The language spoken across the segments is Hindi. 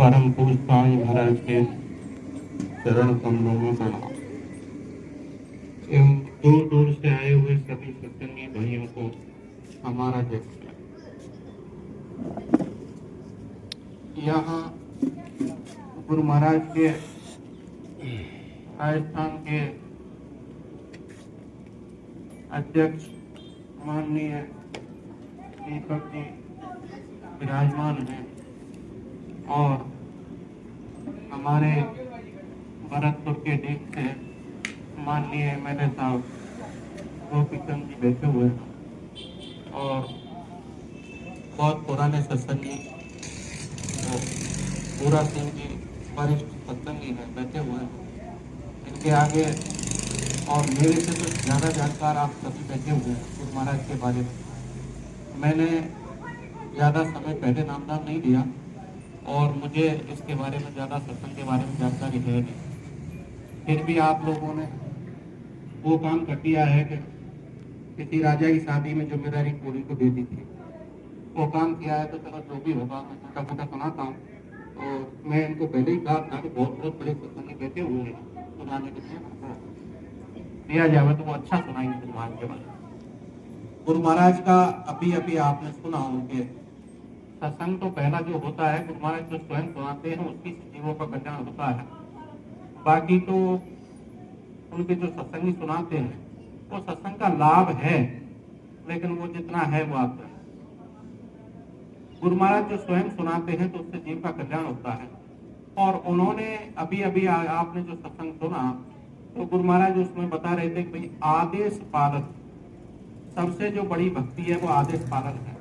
परम पूज्य स्वामी महाराज के चरण कमलों में प्रणाम एवं दूर दूर से आए हुए सभी सत्संगी भाइयों को हमारा जय। यहाँ गुरु महाराज के राजस्थान के अध्यक्ष माननीय दीपक जी विराजमान हैं और हमारे भरतपुर के डीक से माननीय एमएलए साहब गोपीचंद जी बैठे हुए हैं और बहुत पुराने सत्संगी पूरा सिंह जी वरिष्ठ सत्संगी हैं बैठे हुए हैं। इनके आगे और मेरे से तो ज़्यादा जानकार आप सभी बैठे हुए हैं गुरु महाराज के बारे में। मैंने ज़्यादा समय पहले नामदान नहीं दिया और मुझे इसके बारे में ज़्यादा सत्संग के बारे में जानकारी है नहीं, फिर भी आप लोगों ने वो काम कर दिया है कि किसी राजा की शादी में जिम्मेदारी पूरी को दे दी थी, वो काम किया है। तो चलो जो भी होगा मैं छोटा मोटा सुनाता हूँ। और मैं इनको पहले ही कहा था कि बहुत बहुत बड़े सत्संगी बैठे हुए हैं, सुनाने के लिए दिया जाए तो वो अच्छा सुनाएंगे गुरु महाराज के बारे में। गुरु महाराज का अभी अभी आपने सुना उनके सत्संग। तो पहला जो होता है गुरु महाराज जो स्वयं सुनाते हैं उसकी जीवों का कल्याण होता है। बाकी तो उनके जो सत्संगी सुनाते हैं वो सत्संग का लाभ है, लेकिन वो जितना है वो आपका गुरु महाराज जो स्वयं सुनाते हैं तो उससे जीव का कल्याण होता है। और उन्होंने अभी अभी आपने जो सत्संग सुना तो गुरु महाराज उसमें बता रहे थे कि भाई आदेश पालन सबसे जो बड़ी भक्ति है वो आदेश पालन है।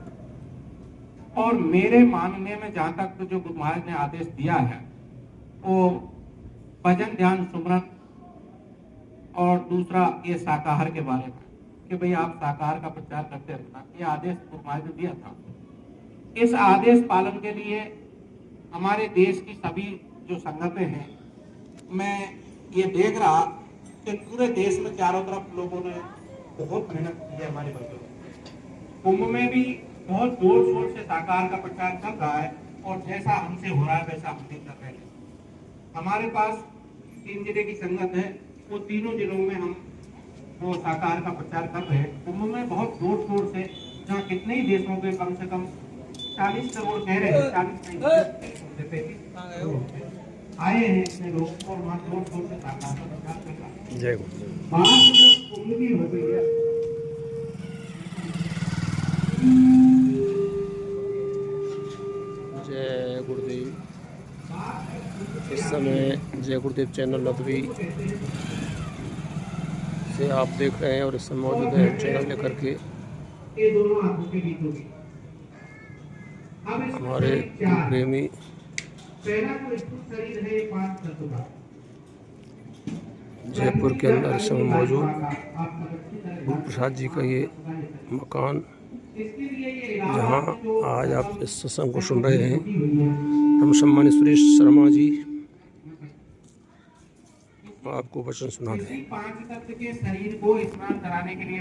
और मेरे मानने में जहां तक तो जो गुरु महाराज ने आदेश दिया है वो भजन ध्यान सुमरन और दूसरा ये शाकाहार के बारे में कि भाई आप शाकाहार का प्रचार करते रहना, ये आदेश गुरु महाराज ने दिया था। इस आदेश पालन के लिए हमारे देश की सभी जो संगतें हैं, मैं ये देख रहा कि पूरे देश में चारों तरफ लोगों ने बहुत मेहनत की है। हमारे बच्चों कुंभ में भी बहुत जोर शोर से शाकाहार का प्रचार चल रहा है और जैसा हमसे हो रहा है वैसा हम भी कर रहे हैं। हमारे पास 3 जिले की संगत है, वो तीनों जिलों में हम वो शाकाहार का प्रचार कर रहे हैं। कुंभ में बहुत जोर शोर से जहाँ कितने ही देशों के कम से कम 40 करोड़ कह रहे हैं, 40 आए हैं इतने लोग और वहाँ जोर शोर से शाकाहार का प्रचार कर रहा है। जय बात जब कुंभ की हो गई है जय गुरुदेव। इस समय जय गुरुदेव चैनल लखवी से आप देख रहे हैं और इस समय मौजूद है चैनल लेकर के हमारे प्रेमी जयपुर के अंदर इस समय मौजूद गुरु प्रसाद जी का ये मकान, जहां आज आप इस सत्संग को सुन रहे हैं। हम सम्मानित सुरेश शर्मा जी आपको वचन सुना दें। 5 तत्व के शरीर को स्नान कराने के लिए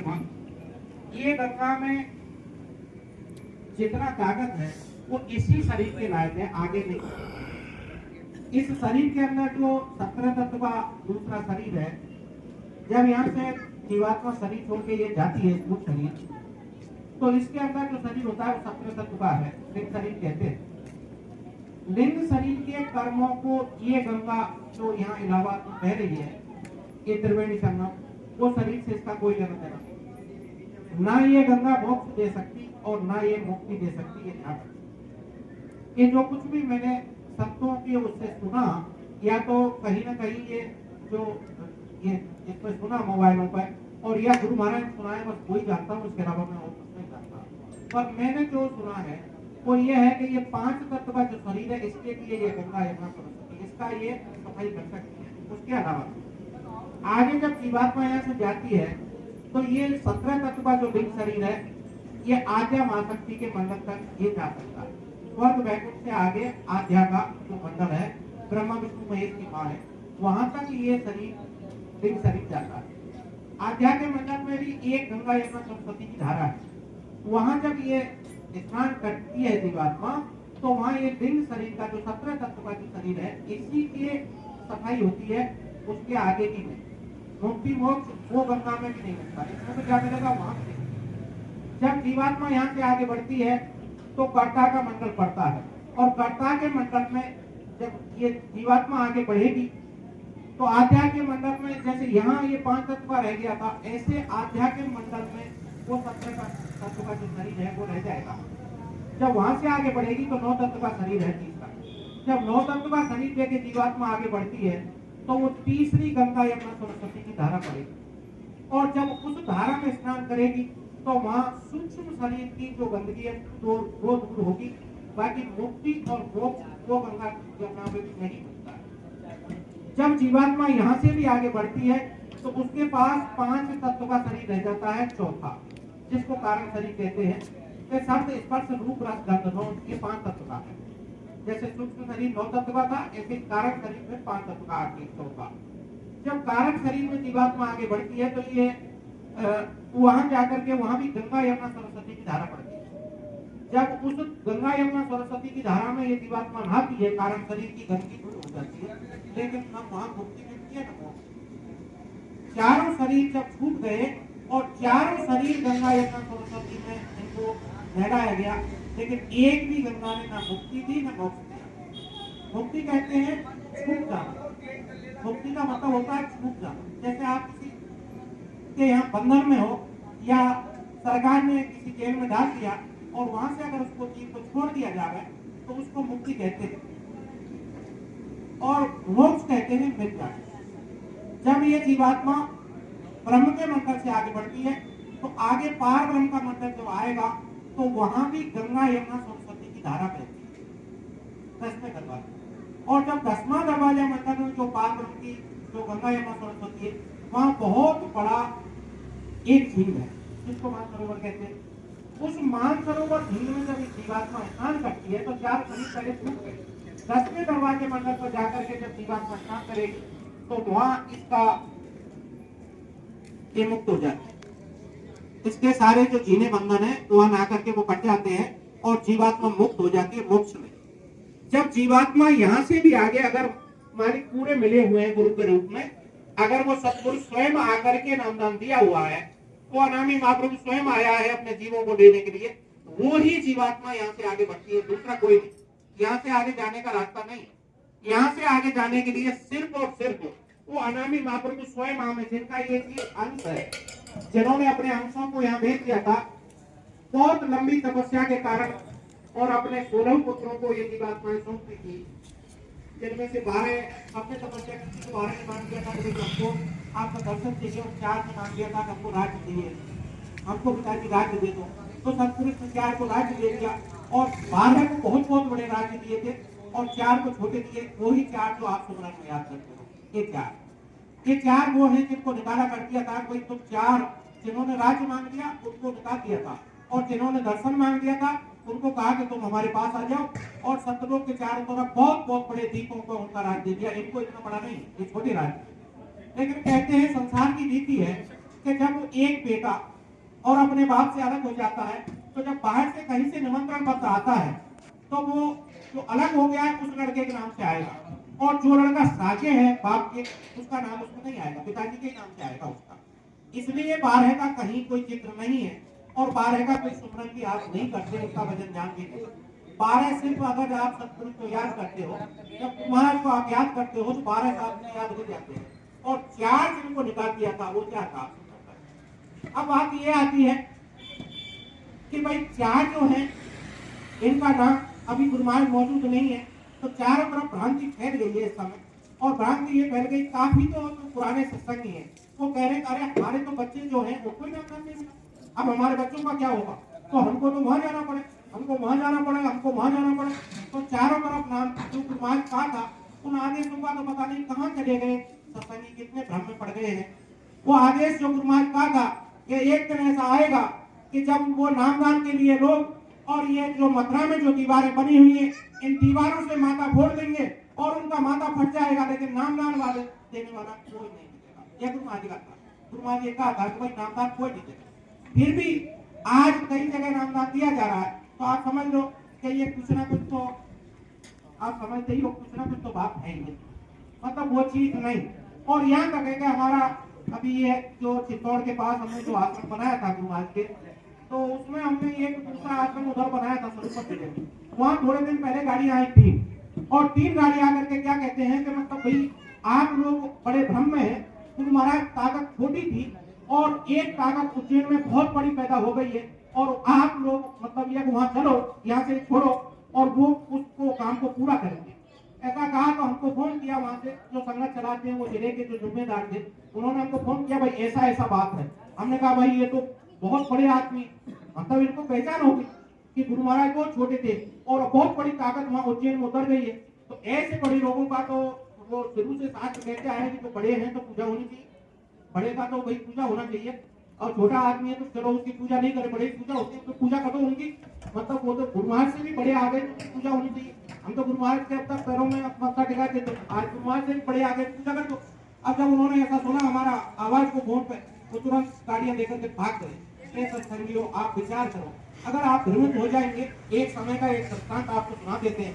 ये गंगा में जितना ताकत है वो इसी शरीर के लायक है, आगे नहीं। इस शरीर के अंदर जो 17 तत्व का दूसरा शरीर है, जब यहाँ से जीवात्मा शरीर छोड़ के ये जाती है स्थूल शरीर, तो इसके अंदर जो शरीर होता है वो 17 तत्व का है, लिंग शरीर कहते हैं। लिंग शरीर के कर्मों को ये गंगा जो यहाँ इलाहाबाद में बह रही है, ये त्रिवेणी संगम, वो शरीर से इसका कोई लेना देना नहीं। ना ये गंगा मोक्ष दे सकती और ना ये मुक्ति दे सकती। ये ध्यान, ये जो कुछ भी मैंने संतों की उससे सुना, या तो कहीं ना कहीं ये जो ये इस पर सुना मोबाइलों पर, और या गुरु महाराज ने सुना है, बस वही जानता हूँ, इसके अलावा मैं और कुछ नहीं जानता। पर मैंने जो सुना है वो ये है कि ये 5 तत्व का जो शरीर है, इसके लिए ये गंगा यमुना सरस्वती इसका ये सफाई कर सकती है। उसके अलावा आगे जब जीवात्मा यहाँ से जाती है तो ये 17 तत्व का जो लिंग शरीर है, ये आद्या महाशक्ति के मंडल तक ये जा सकता है। स्वर्ग वैकुंठ से आगे आद्या का जो मंडल है, ब्रह्मा विष्णु महेश की माँ है, वहां तक ये शरीर लिंग शरीर जाता है। आध्या के मंडल में भी एक गंगा यमुना सरस्वती की धारा है। वहां जब ये स्नान करती है जीवात्मा तो वहाँ ये लिंग शरीर का जो 17 तत्व का जो शरीर है, इसी की सफाई होती है, उसके आगे की नहीं। मुक्ति मोक्ष वो गंगा में भी नहीं मिलता, इसमें तो क्या मिलेगा वहां से। जब जीवात्मा यहाँ से आगे बढ़ती है तो कर्ता का मंडल पड़ता है, और कर्ता के मंडल में जब ये जीवात्मा आगे बढ़ेगी तो आध्या के मंडल में, जैसे यहाँ ये 5 तत्व का रह गया था, ऐसे आध्या के मंडल में वो 17 तत्व का जो शरीर है वो रह जाएगा। जब वहां से आगे बढ़ेगी तो 9 तत्व का शरीर है तीसरा। जब 9 तत्व का शरीर लेके जीवात्मा आगे बढ़ती है तो वो तीसरी गंगा यमुना सरस्वती की धारा पड़ेगी, और जब उस धारा में स्नान करेगी तो वहां सूक्ष्म शरीर की जो गंदगी है तो वो दूर होगी। बाकी मुक्ति और मोक्ष वो गंगा यमुना में नहीं मिलता है। जब जीवात्मा यहाँ से भी आगे बढ़ती है तो उसके पास 5 तत्व का शरीर रह जाता है, चौथा, जिसको कारण शरीर कहते हैं। तो शब्द स्पर्श रूप रस गंध रौन, ये 5 तत्व का है। जैसे सूक्ष्म शरीर 9 तत्व का था, ऐसे कारक शरीर में 5 तत्व का आगे चौथा। जब कारक शरीर में जीवात्मा आगे बढ़ती है तो ये वहां जाकर के वहां भी गंगा यमुना सरस्वती की धारा पड़ती है। जब उस गंगा यमुना सरस्वती की धारा में ये जीवात्मा नहाती है, कारण शरीर की गंदगी दूर हो जाती है, लेकिन न वहां मुक्ति मिलती है न मोक्ष। चारों शरीर जब छूट गए और चारों शरीर गंगा यमुना सरस्वती में इनको लहराया गया, लेकिन एक भी गंगा ने ना मुक्ति दी ना मोक्ष दिया। मुक्ति कहते हैं छूट जाना। मुक्ति का मतलब होता है छूट जाना। जैसे आप किसी के यहाँ बंधन में हो या सरकार ने किसी जेल में डाल दिया और वहां से अगर उसको चीज को छोड़ दिया जाए तो उसको मुक्ति कहते हैं, और मोक्ष कहते हैं मिल जाना। जब ये जीवात्मा ब्रह्म के मंडल से आगे बढ़ती है तो आगे पार ब्रह्म का मंडल जब आएगा तो वहां भी गंगा यमुना सरस्वती की धारा बहती है, 10वें दरवाजे। और जब 10वां दरवाजा मंडल में जो पार ब्रह्म की जो गंगा यमुना सरस्वती है, वहां बहुत बड़ा एक झील है जिसको मानसरोवर कहते हैं। उस मानसरोवर झील में जब जीवात्मा स्नान करती है तो 4 शरीर पहले छूट गए। 10वें दरवाजे मंडल पर जाकर के जब जीवात्मा स्नान करेगी तो वहां इसका ये मुक्त हो जाता है। इसके सारे जो जीने बंधन है वहां ना करके वो कट जाते हैं और जीवात्मा मुक्त हो जाती है मोक्ष में। जब जीवात्मा यहाँ से भी आगे अगर मालिक पूरे मिले हुए हैं गुरु के रूप में, अगर वो सतगुरु स्वयं आकर के नामदान दिया हुआ है, वो अनामी महाप्रभु स्वयं आया है अपने जीवों को लेने के लिए, वो ही जीवात्मा यहाँ से आगे बढ़ती है, दूसरा कोई नहीं। यहाँ से आगे जाने का रास्ता नहीं। यहाँ से आगे जाने के लिए सिर्फ और सिर्फ वो अनामी महाप्रभु स्वयं आम है, जिनका ये अंश है, जिन्होंने अपने अंशों को यहाँ भेज दिया था बहुत लंबी तपस्या के कारण, और अपने 16 पुत्रों को ये जीवात्माएं सौंप दी थी, जिनमें से 12 अपने तपस्या किसी को 12 ने मान दिया था कि हमको आपका दर्शन चाहिए, और 4 ने मान दिया था कि हमको राज्य चाहिए, हमको पिताजी राज्य दे दो। तो सतपुरुष ने 4 को राज्य दे दिया और 12 को बहुत बहुत बड़े राज्य दिए थे और 4 को छोटे दिए। वही 4 जो आप सुमरन में याद करते हो, ये 4 वो हैं जिनको निकाला कर दिया था। कोई तो 4 जिन्होंने राज्य मांग लिया उनको निकाल दिया था, और जिन्होंने दर्शन मांग लिया था उनको कहा कि तुम हमारे पास आ जाओ, और सतलोक के चारों तरफ बहुत बहुत बड़े द्वीपों को उनका राज्य दे दिया। इनको इतना बड़ा नहीं, ये छोटे राज्य। लेकिन कहते हैं संसार की नीति है कि जब एक बेटा और अपने बाप से अलग हो जाता है तो जब बाहर से कहीं से निमंत्रण पत्र आता है तो वो जो अलग हो गया है उस लड़के के नाम से आएगा, और जो लड़का साझे है बाप के उसका नाम उसमें नहीं आएगा, पिताजी के नाम से आएगा उसका। इसलिए 12 का कहीं कोई जिक्र नहीं है, और 12 का कोई सुमरन भी आप नहीं करते, उसका वजन जान के नहीं। 12 सिर्फ अगर आप सतगुरु को याद करते हो, जब कुमार को आप याद करते हो तो 12 साल में याद हो जाते हैं, और 4 जिनको निकाल दिया था वो क्या था। अब बात ये आती है कि भाई 4 जो है इनका नाम अभी गुरु महाराज मौजूद नहीं है, तो चारों तरफ भ्रांति फैल गई है इस समय, और भ्रांति ये फैल गई काफी तो पुराने सत्संगी है, वो कह रहे अरे हमारे तो बच्चे जो है वो कोई नाम नहीं मिला, अब हमारे बच्चों का क्या होगा, तो हमको तो वहां जाना पड़े, हमको वहां जाना पड़ेगा, हमको वहां जाना पड़े। तो चारों तरफ नाम जो गुरु महाराज कहा था उन आदेशों का तो पता नहीं कहाँ चले गए, सत्संगी कितने भ्रम में पड़ गए हैं। वो आदेश जो गुरु महाराज कहा था कि एक दिन ऐसा आएगा कि जब वो नामदान के लिए लोग और ये जो मथुरा में जो दीवारें बनी हुई है इन दीवारों से माथा फोड़ देंगे और उनका माथा फट जाएगा, लेकिन नामदान वाले देने वाला कोई नहीं मिलेगा। ये गुरु महाराज का था। गुरु महाराज ये कहा था कि भाई नामदान कोई नहीं देगा। फिर भी आज कई जगह नामदान दिया जा रहा है, तो आप समझ लो कि ये कुछ ना कुछ तो आप समझते ही हो, कुछ ना कुछ तो बात है ही, मतलब वो चीज नहीं। और यहाँ तक है कि हमारा अभी ये जो चित्तौड़ के पास हमने जो आश्रम बनाया था गुरु महाराज के, तो उसमें हमने एक दूसरा आश्रम उधर बनाया था स्वरूप जिले में। वहाँ थोड़े दिन पहले गाड़ी आई थी, और 3 गाड़ी आकर के क्या कहते हैं कि मतलब भाई आप लोग बड़े भ्रम में हैं, गुरु महाराज ताकत छोटी थी और एक ताकत उज्जैन में बहुत बड़ी पैदा हो गई है, और आप लोग मतलब ये वहां चलो, यहाँ से छोड़ो और वो उसको काम को पूरा करेंगे। ऐसा कहा तो हमको फोन किया वहां से जो संगत चलाते हैं, वो जिले के जो जिम्मेदार थे, उन्होंने हमको फोन किया, भाई ऐसा ऐसा बात है। हमने कहा भाई ये तो बहुत बड़े आदमी, मतलब इनको पहचान होगी कि गुरु महाराज बहुत छोटे थे और बहुत बड़ी ताकत वहां उज्जैन में उतर गई है। तो ऐसे बड़े लोगों का तो वो शुरू से शास्त्र कहते आए कि जो बड़े हैं तो पूजा होनी चाहिए, बड़े का तो भाई पूजा होना चाहिए, और छोटा आदमी है तो चलो उसकी पूजा नहीं करे, बड़े की पूजा होती है तो पूजा करो उनकी, मतलब वो तो गुरु महाराज से भी बड़े आ गए तो उनकी पूजा होनी चाहिए। हम तो गुरु महाराज के अब तक पैरों में मत्था टिकाते थे, आज गुरु महाराज से भी बड़े आ गए, पूजा कर दो। अब जब उन्होंने ऐसा सुना हमारा आवाज को फोन पे, तो तुरंत गाड़ियां लेकर के भाग गए। सत्संगियों आप विचार करो, अगर आप भ्रमित हो जाएंगे, एक समय का एक दृष्टांत आपको सुना देते हैं।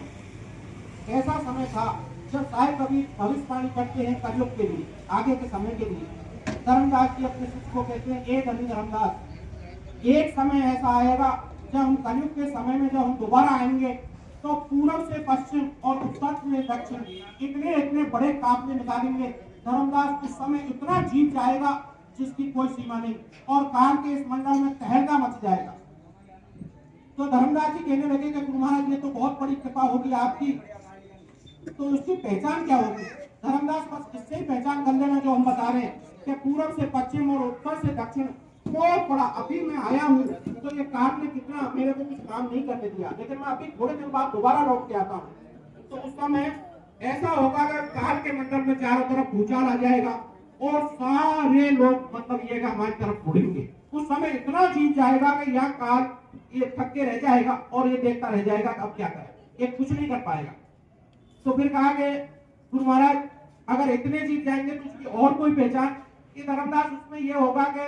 ऐसा समय था जब साहिब कभी भविष्यवाणी करते हैं कलयुग के लिए, आगे के समय के लिए। धर्मदास जी अपने शिष्य को कहते हैं, एक धनी धर्मदास, एक समय ऐसा आएगा जब हम कलयुग के समय में जब हम दोबारा आएंगे तो पूर्व से पश्चिम और उत्तर से दक्षिण इतने इतने बड़े काफले निकालेंगे। धर्मदास उस समय इतना जीत जाएगा जिसकी कोई सीमा नहीं, और काल के इस मंडल में तहलका मच जाएगा। तो धर्मदास जी कहने लगे कि गुरु महाराज ये तो बहुत बड़ी कृपा होगी आपकी, तो उसकी पहचान क्या होगी? धर्मदास बस इससे ही पहचान कर लेना जो हम बता रहे हैं कि पूर्व से पश्चिम और उत्तर से दक्षिण बहुत बड़ा। अभी मैं आया हूँ तो ये काल ने कितना मेरे को कुछ काम नहीं करने दिया, लेकिन मैं अभी थोड़े दिन बाद दोबारा लौट के आता हूँ, तो उस समय ऐसा होगा कि काल के मंडल में चारों तरफ भूचाल आ जाएगा और सारे लोग मतलब ये हमारी तरफ मुड़ेंगे। उस समय इतना जीत जाएगा कि यह काल ये थक के रह जाएगा और ये देखता रह जाएगा अब क्या करे, ये कुछ नहीं कर पाएगा। तो फिर कहा कि गुरु महाराज अगर इतने जीत जाएंगे तो उसकी और कोई पहचान? ये धर्मदास उसमें ये होगा कि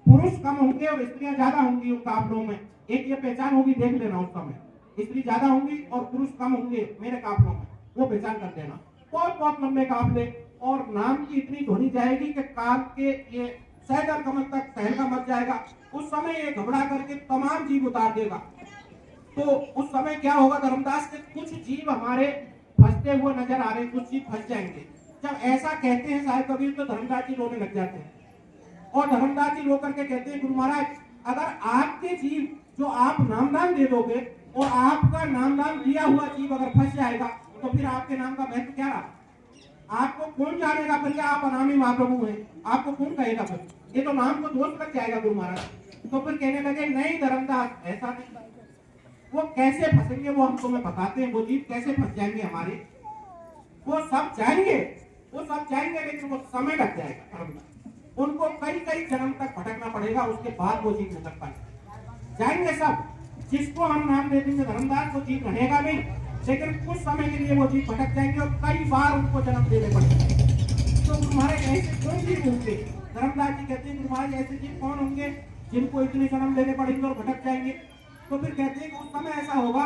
पुरुष कम होंगे और स्त्रियां ज्यादा होंगी उन काफलों में, एक ये पहचान होगी, देख लेना उस समय स्त्री ज्यादा होंगी और पुरुष कम होंगे मेरे काफलों में, वो पहचान कर देना। बहुत बहुत लंबे काफले और नाम की इतनी ध्वनि जाएगी कि काल के ये सैदर कमर तक तहलका मच जाएगा। उस समय ये घबरा करके तमाम जीव उतार देगा। तो उस समय क्या होगा? धर्मदास के कुछ जीव हमारे फंसते हुए नजर आ रहे हैं, कुछ जीव फंस जाएंगे। जब ऐसा कहते हैं साहिब कबीर तो धर्मदास जी रोने लग जाते हैं, और धर्मदास जी रो करके कहते हैं, गुरु महाराज अगर आपके जीव जो आप नामदान दे दोगे और आपका नामदान दिया हुआ जीव अगर फंस जाएगा तो फिर आपके नाम का महत्व क्या रहा? आपको कौन जानेगा फिर आप अनामी महाप्रभु हैं? आपको कौन कहेगा? फिर ये तो नाम को दोष लग जाएगा गुरु महाराज। तो फिर कहने लगे नहीं धर्मदास ऐसा नहीं, वो कैसे फंसेंगे वो हमको मैं बताते हैं, वो जीव कैसे फंस जाएंगे हमारे। वो सब जाएंगे लेकिन वो समय लग जाएगा, उनको कई कई जन्म तक भटकना पड़ेगा, उसके बाद वो जीव निकल पाएंगे। जाएंगे सब, जिसको हम नाम दे देंगे धर्मदास वो जीव रहेगा नहीं, लेकिन कुछ समय के लिए वो जीव भटक जाएंगे और कई बार उनको जन्म देने पड़ेंगे। तो गुरु महाराज ऐसे कौन जीव होंगे? धर्मदास जी कहते हैं गुरु महाराज ऐसे जीव कौन होंगे जिनको इतने जन्म लेने पड़ेंगे और भटक जाएंगे? तो फिर कहते हैं कि उस समय ऐसा होगा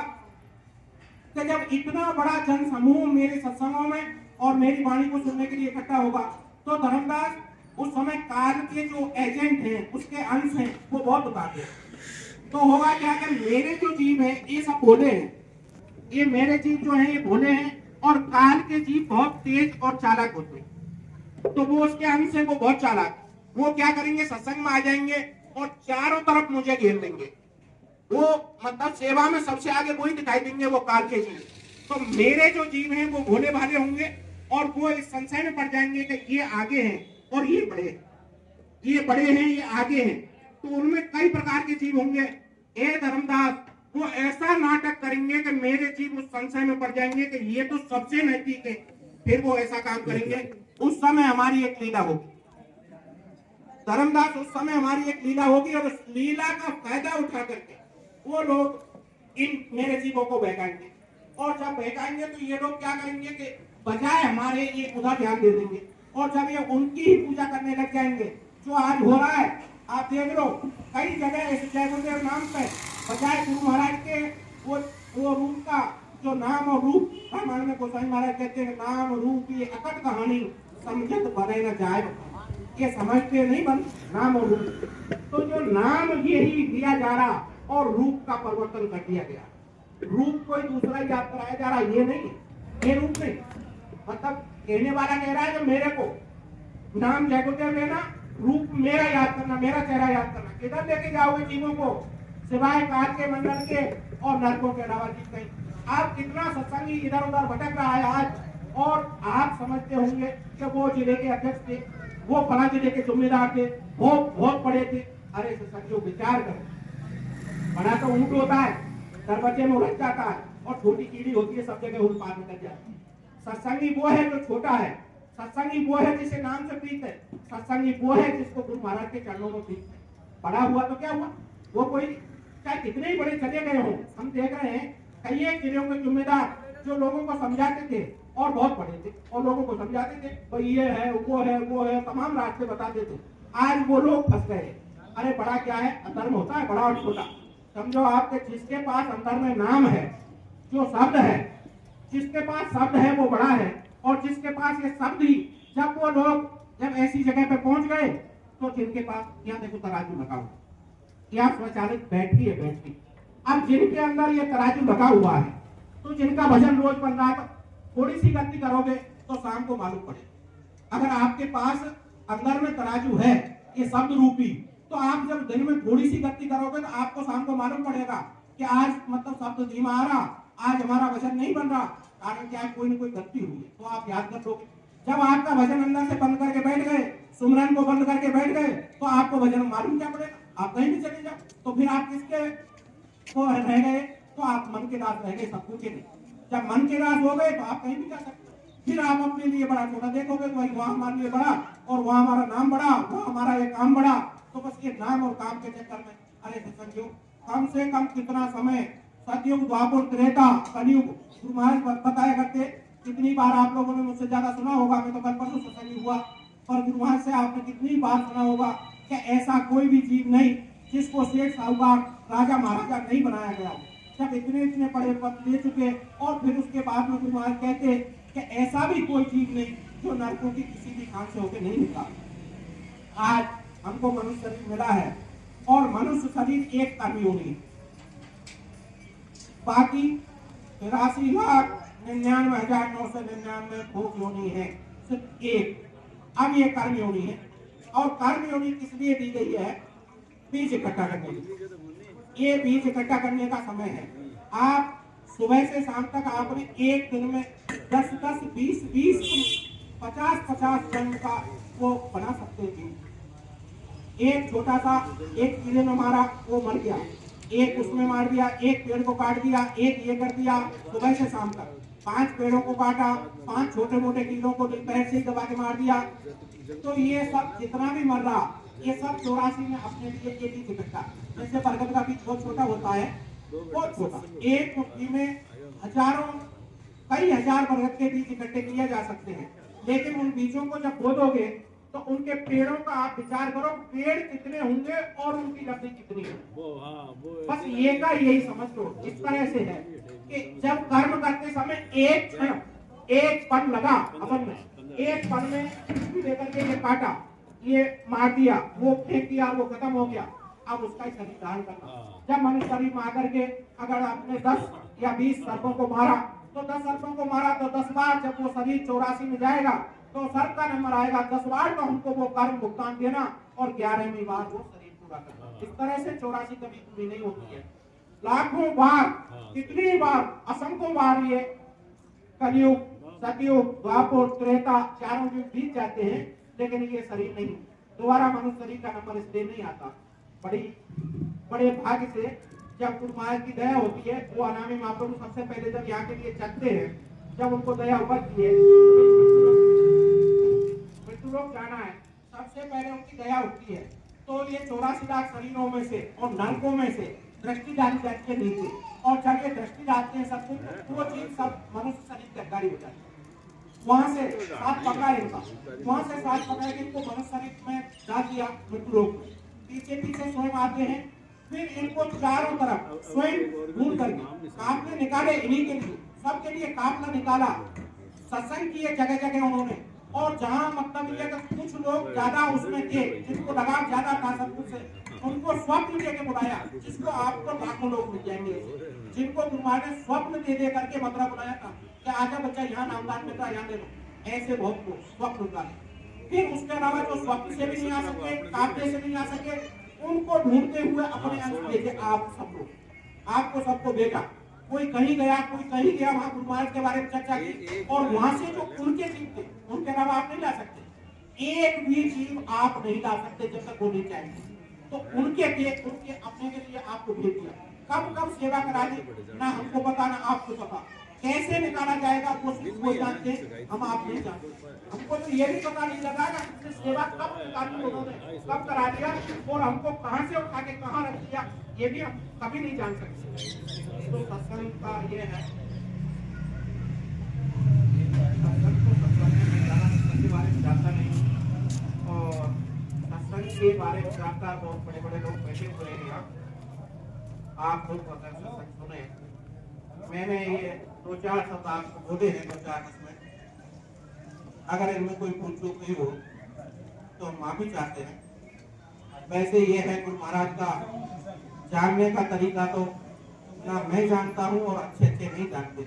कि जब इतना बड़ा जन समूह मेरे सत्संगों में और मेरी वाणी को सुनने के लिए इकट्ठा होगा, तो धर्मदास उस समय काल के जो एजेंट हैं उसके अंश हैं वो बहुत उतारते हैं। तो होगा क्या कि मेरे जो जीव हैं ये सब भोले हैं, ये मेरे जीव जो हैं ये भोले हैं, और काल के जीव बहुत तेज और चालाक होते हैं। तो वो उसके अंश हैं, वो बहुत चालाक, वो क्या करेंगे? सत्संग में आ जाएंगे और चारों तरफ मुझे घेर लेंगे। वो मतलब सेवा में सबसे आगे वही दिखाई देंगे, वो काल के जीव। तो मेरे जो जीव हैं वो भोले भाले होंगे और वो इस संशय में पड़ जाएंगे कि ये आगे हैं और ये बड़े हैं, ये आगे हैं। तो उनमें कई प्रकार के जीव होंगे। ए धर्मदास वो ऐसा नाटक करेंगे कि मेरे जीव उस संशय में पड़ जाएंगे कि ये तो सबसे नजदीक है, फिर वो ऐसा काम करेंगे। उस समय हमारी एक लीला होगी धर्मदास, उस समय हमारी एक लीला होगी, और उस लीला का फायदा उठा करके वो लोग इन मेरे जीवों को बहकाएंगे। और जब बहकाएंगे तो ये लोग क्या करेंगे कि बजाय हमारे ये उधर ध्यान दे देंगे, और जब ये उनकी ही पूजा करने लग जाएंगे जो आज हो रहा है। आप देख लो कई जगह ऐसे जय गुरुदेव नाम पे बजाय गुरु महाराज के वो रूप का जो नाम और रूप, रामायण में गोसाई महाराज कहते हैं नाम रूप ये अकट कहानी समझत बने न जाए, ये समझते नहीं बन नाम और रूप। तो जो नाम यही दिया जा रहा और रूप का परिवर्तन कर दिया गया, रूप कोई दूसरा याद कराया जा रहा, ये नहीं, ये रूप नहीं। मतलब कहने वाला कह रहा है जो मेरे को नाम जयगुरुदेव लेना, रूप मेरा याद करना, मेरा चेहरा याद करना, किधर लेके जाओगे जीवों को सिवाय काल के मंडल के और नरकों के अलावा चीज नहीं। आप कितना सत्संगी इधर उधर भटक रहा है आज, और आप समझते होंगे कि वो जिले के अध्यक्ष थे, वो फला जिले के जिम्मेदार थे, वो बहुत बड़े थे। अरे सत्संगियों विचार करो, बड़ा तो ऊंट होता है, दरवाजे में उलझ जाता है, और छोटी कीड़ी होती है सब जगह उड़ पार निकल जाती है। सत्संगी वो है जो छोटा है, सत्संगी वो है जिसे नाम से प्रीत है, सत्संगी वो है जिसको गुरु महाराज के चरणों में प्रीत है। बड़ा हुआ तो क्या हुआ, वो कोई चाहे कितने ही बड़े चले गए हों, हम देख रहे हैं कई एक जिलों के जिम्मेदार जो लोगों को समझाते थे और बहुत बड़े थे, और लोगों को समझाते थे भाई ये है वो है तमाम रास्ते बताते थे। आज वो लोग फंस गए। अरे बड़ा क्या है, अंदर में होता है बड़ा और छोटा। समझो आपके जिसके पास अंदर में नाम है, जो शब्द है, जिसके पास शब्द है वो बड़ा है, और जिसके पास ये शब्द ही, जब वो लोग जब ऐसी जगह पे पहुंच गए तो जिनके पास यहाँ देखो तराजू लगा हुआ, यहाँ स्वचालित बैटरी है बैटरी। अब जिनके अंदर ये तराजू लगा हुआ है तो जिनका वजन रोज बन रहा है, तो थोड़ी सी गलती करोगे तो शाम को मालूम पड़ेगा। अगर आपके पास अंदर में तराजू है ये शब्द रूपी, तो आप जब दिन में थोड़ी सी गलती करोगे तो आपको शाम को मालूम पड़ेगा कि आज मतलब शब्द धीमा आ रहा, आज हमारा वजन नहीं बन रहा, कारण क्या है, कोई ना कोई गलती हुई है। तो आप याद कर लोगे। जब आपका वजन अंदर से बंद करके बैठ गए, सुमरन को बंद करके बैठ गए, तो आपको वजन मालूम क्या पड़ेगा, आप कहीं भी चले जाओ। तो फिर आप किसके को रह गए, तो आप मन के दास रह गए, सब कुछ नहीं। जब मन के दास हो गए तो आप कहीं भी जा सकते। फिर आप अपने लिए बड़ा छोटा देखोगे, तो वही वहां हमारे लिए बड़ा, और वहां हमारा नाम बड़ा, वहां हमारा ये काम बड़ा। तो बस ये नाम और काम के चक्कर में, अरे सत्संगियों, कम से कम कितना समय, सतयुग द्वापर त्रेता कलयुग, गुरु महाराज बताया करते। कितनी बार आप लोगों ने मुझसे ज्यादा सुना होगा, मैं तो कल परसों सत्संगी हुआ, पर गुरु महाराज से आपने कितनी बार सुना होगा कि ऐसा कोई भी जीव नहीं जिसको सेठ साहूकार राजा महाराजा नहीं बनाया गया। जब इतने इतने बड़े पद ले चुके, और फिर उसके बाद में गुरु महाराज कहते कि ऐसा भी कोई जीव नहीं जो नरकों की किसी भी खान से होकर नहीं निकला। आज हमको मनुष्य शरीर मिला है, और मनुष्य शरीर एक कर्म योनि, बाकी 83,99,999 भोग योनि है, सिर्फ एक। अब ये कर्म योनि है, और कर्म योनि किस लिए दी गई है, बीज इकट्ठा करने के लिए। ये बीज इकट्ठा करने का समय है। आप सुबह से शाम तक आपने एक दिन में 10-10, 20-20, 50-50 टन का वो बना सकते हैं। एक छोटा सा एक कीड़े में मारा, वो मर गया, एक उसमें मार दिया, एक पेड़ को काट दिया, एक ये कर दिया। सुबह से शाम तक 5 पेड़ों को काटा, 5 छोटे मोटे कीड़ों को पैर से दबा के मार दिया। तो ये सब जितना भी मर रहा, ये सब 84 में अपने लिए ये बीज इकट्ठा। जैसे बरगद का बीज बहुत छोटा होता है, बहुत छोटा, एक मुट्ठी में हजारों, कई हजार बरगद के बीज इकट्ठे किए जा सकते हैं। लेकिन उन बीजों को जब खोदोगे तो उनके पेड़ों का आप विचार करो, पेड़ कितने होंगे और उनकी लकड़ी कितनी है। बस ये का यही समझ लो। इस तरह से है कि जब कर्म करते समय एक क्षण, एक पल लगा अपन में, एक पल में लेकर के ये काटा, ये मार दिया, वो फेंक दिया, वो खत्म हो गया। अब उसका ही शरीर धारण करना। जब मनुष्य शरीर में आकर के अगर आपने 10 या 20 सर्पों को मारा, तो 10 सर्पों को मारा तो 10 बार जब वो शरीर 84 में जाएगा तो सर्प का नंबर आएगा 10 बार, तो हमको वो कर्म भुगतान देना, और 11वीं बार वो शरीर पूरा करना। इस तरह से 84 कभी पूरी नहीं होती है। लाखों बार, कितनी बार, असंख्यों बार ये कलयुग, सतयुग, द्वापर, त्रेता, चारों युग बीत जाते हैं, लेकिन ये शरीर नहीं, दोबारा मनुष्य शरीर का नंबर इसलिए नहीं आता। बड़े भाग्य से जब गुरु महाराज की दया होती है, वो अनामी महाप्रभु सबसे पहले जब यहाँ के लिए चलते हैं, जब उनको दया उपजती है, मृत्यु लोक जाना है, सबसे पहले उनकी दया होती है। तो ये 84 लाख शरीरों में से और नरकों में से दृष्टि डाली जाती है नीचे, और जब ये दृष्टि डालते हैं सब कुछ, तो वो चीज सब मनुष्य शरीर की अड्डारी हो जाती है। वहां से साथ पकड़ा इनका, वहां से साथ पकड़ा के इनको मनुष्य शरीर में डाल दिया मृत्यु लोक में। पीछे पीछे स्वयं आते हैं, फिर इनको चारों तरफ स्वयं ढूंढ करके काफले निकाले, इन्हीं के लिए, सबके लिए काफला निकाला, सत्संग किए जगह जगह उन्होंने। और जहां मतलब ये कि कुछ लोग ज्यादा उसमें थे, जिनको लगाव ज्यादा था सत्संग से, उनको स्वप्न दे के बुलाया, जिसको आपको लाखों लोग मिल जाएंगे, जिनको गुरु महाराज ने स्वप्न दे करके मतलब बुलाया था कि आजा बच्चा यहाँ नामदान में था, यहाँ ले लो, ऐसे बहुत को स्वप्न उतारे। फिर उसके अलावा जो स्वप्न से भी नहीं आ सके, काफले से नहीं आ सके, उनको ढूंढते हुए अपने अंश भेजे आप सब लोग, आपको सबको भेजा। कोई कहीं गया, कोई कहीं गया, वहां गुरु महाराज के बारे में चर्चा की, और वहां से जो उनके जीव थे, उनके अलावा आप नहीं ला सकते, एक भी जीव आप नहीं ला सकते जब तक वो नहीं चाहेंगे। तो उनके लिए, उनके अपने के लिए आपको भेज दिया। कब कब सेवा करा दी, ना हमको पता ना आपको पता, कैसे निकाला जाएगा वो सिर्फ वो जानते, हम आप नहीं जानते। हमको तो ये भी पता नहीं लगा कि सेवा कब निकाली उन्होंने, कब करा दिया, और हमको कहां से उठा के कहां रख दिया, ये भी हम कभी नहीं जान सकते। तो सत्संग का ये है, सत्संग के बारे में जानता नहीं, और सत्संग के बारे में जानता बहुत बड़े बड़े लोग बैठे हुए हैं यहाँ, आप लोग अगर सत्संग सुने, मैंने ये 2-4 शब्द आपको बोले हैं, 2-4 इसमें अगर इनमें कोई भूल चूक हुई हो तो हम माफी चाहते हैं। वैसे ये है गुरु महाराज का जानने का तरीका तो ना मैं जानता हूँ और अच्छे नहीं जानते।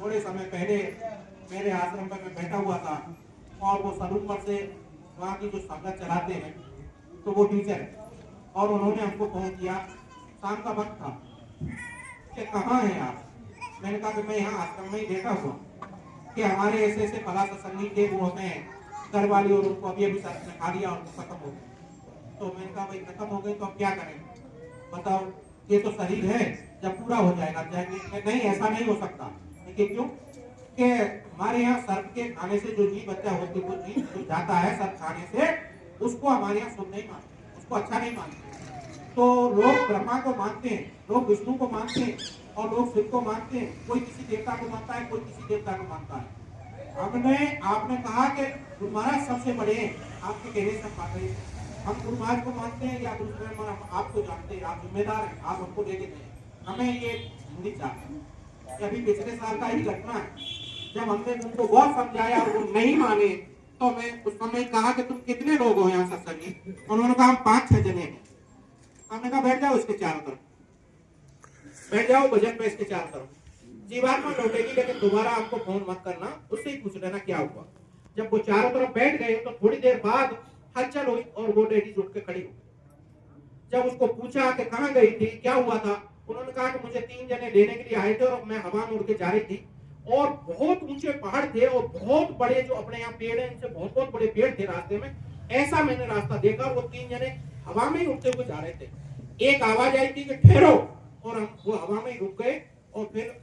थोड़े समय पहले मेरे आश्रम पर मैं बैठा हुआ था, और वो सरूपर से वहाँ की जो संगत चलाते हैं, तो वो टीचर है, और उन्होंने हमको फोन किया, शाम का वक्त था, कि कहाँ हैं आप। मैंने कहा कि मैं यहाँ आश्रम में ही बैठा हुआ, कि हमारे ऐसे ऐसे फला सत्संगी के वो हैं घर वाली, और उनको अभी अभी साथ में खा लिया और खत्म हो गए। तो मैंने कहा भाई खत्म हो गए तो अब क्या करें, बताओ, ये तो शरीर है, जब पूरा हो जाएगा जाएंगे। नहीं, ऐसा नहीं हो सकता। लेकिन क्यों कि हमारे यहाँ सर्प के खाने से जो जीव बच्चा होती, वो जीव जो जाता है सर्प खाने से, उसको हमारे यहाँ शुद्ध नहीं मानते, उसको अच्छा नहीं मानते। तो लोग ब्रह्मा को मानते हैं, लोग विष्णु को मानते हैं, और लोग शिव को मानते हैं, कोई किसी देवता को मानता है, कोई किसी देवता को मानता है। आपने कहा कि गुरु महाराज सबसे बड़े हैं, आपके कहने से बात है, हम गुरु महाराज को मानते हैं या दूसरे हम आपको जानते हैं, आप जिम्मेदार हैं, आप हमको ले लेते हैं, हमें ये हिंदी चाहते हैं। अभी पिछले साल का ही घटना है, जब हमने उनको बहुत समझाया और वो नहीं माने, तो मैं उस समय कहा कि तुम कितने लोग हो यहाँ सत्संगी, उन्होंने कहा हम 5-6 जने हैं। हमने कहा बैठ जाओ इसके चारों तरफ, बैठ जाओ भजन में इसके चारों तरफ, जीवात्मा लौटेगी, लेकिन दोबारा आपको फोन मत करना, उससे ही पूछ लेना क्या हुआ। जब वो चारों तरफ बैठ गए तो थोड़ी देर बाद हलचल हुई, और वो लेडीज उठ के खड़ी हो। जब उसको पूछा कि कहाँ गई थी, क्या हुआ था, उन्होंने कहा कि मुझे 3 जने लेने के लिए आए थे, और मैं हवा में उड़ के जा रही थी, और बहुत ऊंचे पहाड़ थे, और बहुत बड़े जो अपने यहाँ पेड़ है, इनसे बहुत बहुत बड़े पेड़ थे रास्ते में, ऐसा मैंने रास्ता देखा। वो 3 जने हवा में ही उड़ते हुए जा रहे थे। एक आवाज आई थी कि ठहरो, और हम वो हवा में ही रुक गए, और फिर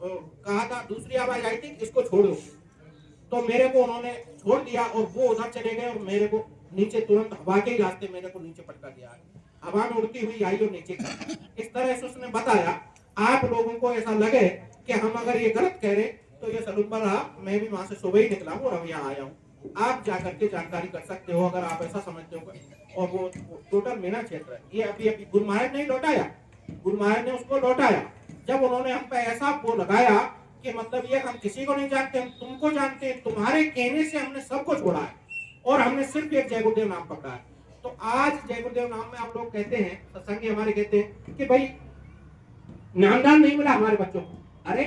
कहा था, दूसरी आवाज आई थी इसको छोड़ो, तो मेरे को उन्होंने छोड़ दिया, और वो उधर चले गए, और मेरे को नीचे तुरंत हवा के रास्ते मेरे को नीचे पटका दिया, हवा में उड़ती हुई आई और नीचे कर। इस तरह से उसने बताया। आप लोगों को ऐसा लगे कि हम अगर ये गलत कह रहे, तो ये सलूपर रहा, मैं भी वहां से सुबह ही निकला हूँ और अब यहाँ आया हूँ। आप जाकर के जानकारी कर सकते हो अगर आप ऐसा समझते हो। और वो टोटल मेरा क्षेत्र है, ये अभी गुरु महाराज नहीं लौटाया, गुरु महाराज ने उसको लौटाया। जब उन्होंने हम पे ऐसा वो लगाया कि मतलब ये हम किसी को नहीं जानते, हम तुमको जानते हैं, तुम्हारे कहने से हमने सबको छोड़ा है, और हमने सिर्फ एक जय गुरुदेव नाम पकड़ा है। तो आज जय गुरुदेव नाम में आप लोग कहते हैं, सत्संगी हमारे कहते हैं कि भाई नामदान नहीं मिला हमारे बच्चों को। अरे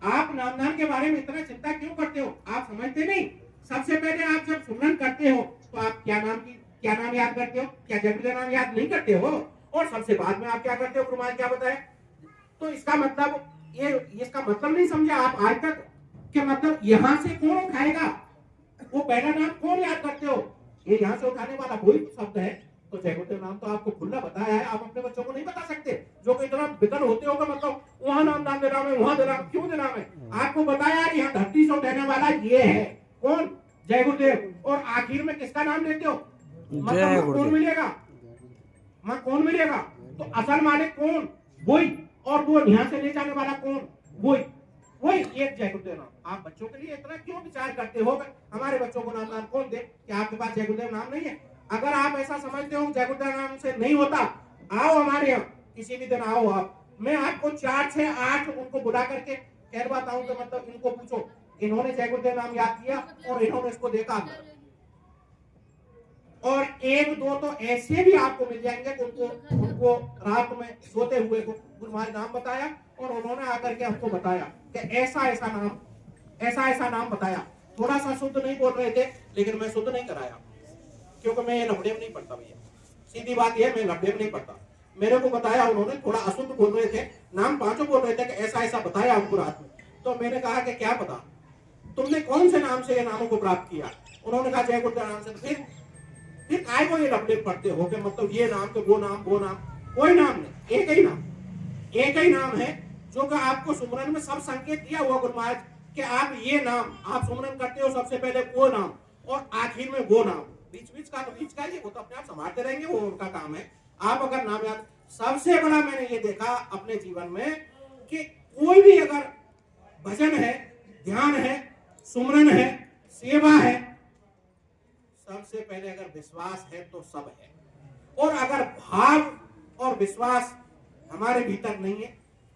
आप नामदान के बारे में इतना चिंता क्यों करते हो? आप समझते नहीं? सबसे पहले आप जब सुमरन करते हो तो आप क्या नाम याद करते हो? क्या जय गुरुदेव नाम याद नहीं करते हो? और सबसे बाद में आप क्या करते हो? गुरु महाराज क्या बताए? तो इसका मतलब इसका मतलब नहीं समझा आप आज तक कि मतलब यहाँ से कौन उठाएगा, वो पहला नाम कौन याद करते हो? ये यहाँ से उठाने वाला कोई शब्द है तो जय गुरुदेव नाम तो आपको खुला बताया है, आप अपने बच्चों को नहीं बता सकते जो कि इतना विकल होते होगा, मतलब वहां नाम दान देना है, वहां देना, क्यों देना है? आपको बताया यहाँ धरती से उठाने वाला ये है, कौन? जय गुरुदेव। और आखिर में किसका नाम लेते हो? मतलब कौन मिलेगा? कौन मिलेगा? तो असल मालिक कौन? वही। और वो यहाँ से ले जाने वाला कौन? वही एक जय गुरुदेव नाम। आप बच्चों के लिए इतना क्यों विचार करते हो? हमारे बच्चों को नाम कौन दे कि आपके पास जय गुरुदेव नाम नहीं है? अगर आप ऐसा समझते हो जय गुरुदेव नाम से नहीं होता, आओ हमारे यहाँ किसी भी दिन आओ आप, मैं आपको 4 6 8 उनको बुला करके कहलवाता हूँ कि मतलब इनको पूछो, इन्होंने जय गुरुदेव नाम याद किया और इन्होंने इसको देखा अंदर। और 1 2 तो ऐसे भी आपको मिल जाएंगे कि उनको रात में सोते हुए को गुरु महाराज नाम बताया और उन्होंने आकर के हमको बताया कि ऐसा ऐसा नाम बताया। थोड़ा सा शुद्ध नहीं बोल रहे थे, लेकिन मैं शुद्ध नहीं कराया, क्योंकि मैं ये लफड़े में नहीं पढ़ता भैया, सीधी बात यह, मैं लफड़े में नहीं पढ़ता। मेरे को बताया उन्होंने, थोड़ा अशुद्ध बोल रहे थे, नाम 5 बोल रहे थे कि ऐसा ऐसा बताया हमको रात में। तो मैंने कहा कि क्या पता, तुमने कौन से नाम से ये नामों को प्राप्त किया? उन्होंने कहा जय गुरुदेव नाम से। फिर काय को ये लफड़े पढ़ते हो कि मतलब ये नाम के वो नाम, कोई नाम नहीं, एक ही नाम है जो कि आपको सुमरन में सब संकेत दिया हुआ गुरु महाराज कि आप ये नाम आप सुमरन करते हो, सबसे पहले वो नाम और आखिर में वो नाम। बीच का ये वो तो अपने आप संभालते रहेंगे, वो उनका काम है। आप अगर नाम याद, सबसे बड़ा मैंने ये देखा अपने जीवन में कि कोई भी अगर भजन है, ध्यान है, सुमरन है, सेवा है, सबसे पहले अगर विश्वास है तो सब है। और अगर भाव और विश्वास हमारे भीतर नहीं है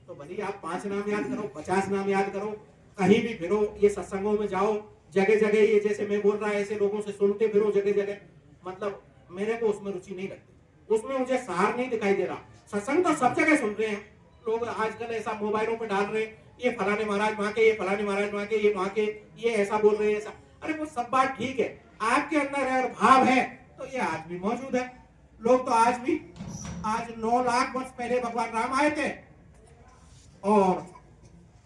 तो भले आप 5 नाम याद करो, 50 नाम याद करो, कहीं भी फिरो, ये सत्संगों में जाओ, जगह जगह ये जैसे मैं बोल रहा है ऐसे लोगों से सुनते फिरो जगह जगह, मतलब मेरे को उसमें रुचि नहीं लगती, उसमें मुझे सार नहीं दिखाई दे रहा। सत्संग तो सब जगह सुन रहे हैं लोग, आजकल ऐसा मोबाइलों पे डाल रहे हैं, ये फलाने महाराज वहां के, ये फलाने महाराज वहां के, ये वहां के, ये ऐसा बोल रहे हैं ऐसा। अरे वो सब बात ठीक है, आपके अंदर अगर भाव है तो ये आज भी मौजूद है। लोग तो आज 9 लाख वर्ष पहले भगवान राम आए थे और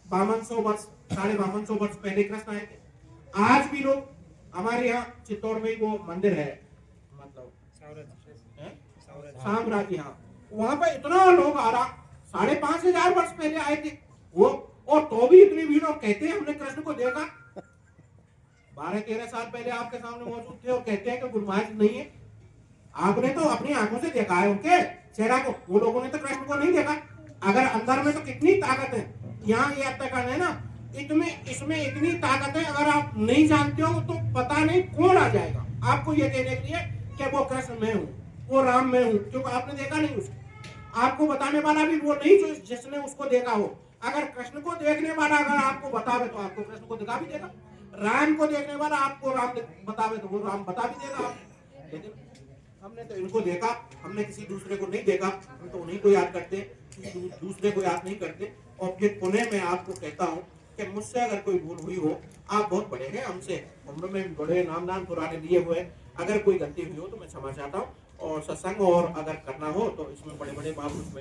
5200 वर्ष 5250 वर्ष पहले कृष्ण आए थे। आज भी लोग, हमारे यहाँ चित्तौड़ में वो मंदिर है, मतलब साम्राज्य, यहाँ वहां पर इतना लोग आ रहा, 5500 वर्ष पहले आए थे वो, और तो भी इतनी भीड़, और कहते हैं हमने कृष्ण को देखा। 12-13 साल पहले आपके सामने मौजूद थे और कहते हैं कि गुरु महाराज नहीं है। आपने तो अपनी आंखों से देखा है उनके चेहरा को, वो लोगों ने तो कृष्ण को नहीं देखा। अगर अंदर में तो कितनी ताकत है, यहाँ ये अत्याचार है ना, इसमें इतनी ताकत है, अगर आप नहीं जानते हो तो पता नहीं कौन आ जाएगा आपको ये कहने के लिए कि वो कृष्ण मैं हूँ, वो राम मैं हूँ, क्योंकि आपने देखा नहीं उसको। आपको बताने वाला भी वो नहीं जो जिसने उसको देखा हो। अगर कृष्ण को देखने वाला अगर आपको बतावे तो आपको कृष्ण को दिखा भी देगा, राम को देखने वाला आपको राम बतावे तो वो राम बता भी देगा आपको। लेकिन हमने तो इनको देखा, हमने किसी दूसरे को नहीं देखा, हम तो उन्हीं को याद करते, दूसरे को याद नहीं करते। और फिर पुनः मैं आपको कहता हूँ कि मुझसे अगर कोई भूल हुई हो, आप बहुत बड़े हैं हमसे, उम्र में बड़े, नामदान पुराने लिए हुए, अगर कोई गलती हुई हो तो मैं क्षमा चाहता हूँ। और सत्संग और अगर करना हो तो इसमें बड़े बड़े महापुरुष